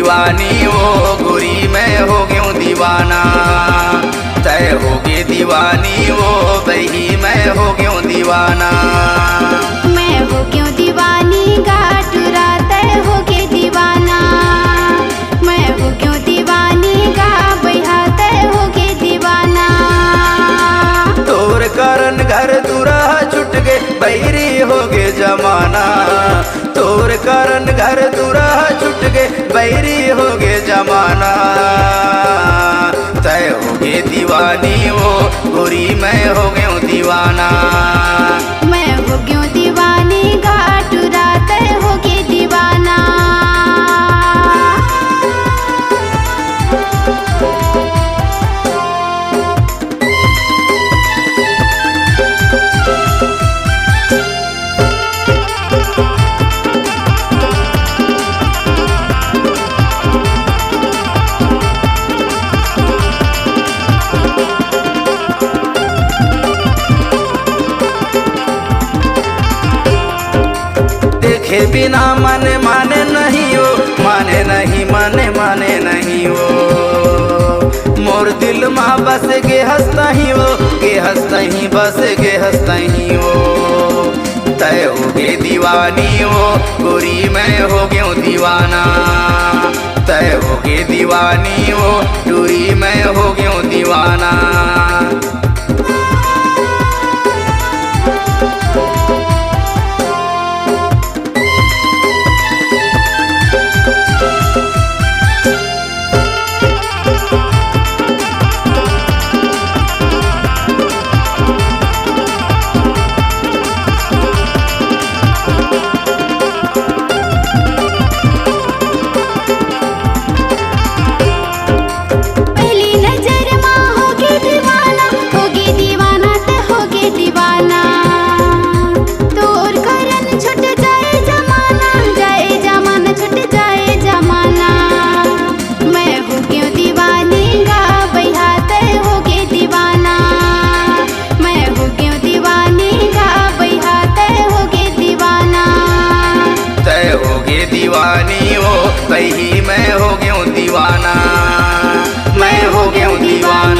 दीवानी वो गोरी मैं हो गया दीवाना। तय होगे दीवानी वो बही मैं हो गया दीवाना। मैं हो क्यों दीवानी घाटुरा तय हो के दीवाना। मैं हो क्यों दीवानी गा बैहा तय हो के दीवाना। तोर कारण घर दूरा छुट गे बैरी हो गे जमाना। तोर कारण घर दूरा छुट गे बैरी हो गे जमाना। तय हो गे दीवानी वो गोरी मैं हो गया दीवाना। मैं हो क्यों दीवानी घाटुरा तय हो के दीवाना। देखे बिना माने माने नहीं हो, माने नहीं माने माने नहीं हो। मोर दिल माँ बस गे हंसता ही हो, गे हंसता ही बस गे हंसता ही हो। तय हो गे दीवानी हो गोरी मैं हो गया दीवाना। तय हो गे दीवानी हो गोरी मैं हो गया दीवाना। दीवानी वो बही मैं हो गया दीवाना। मैं हो गया दीवाना।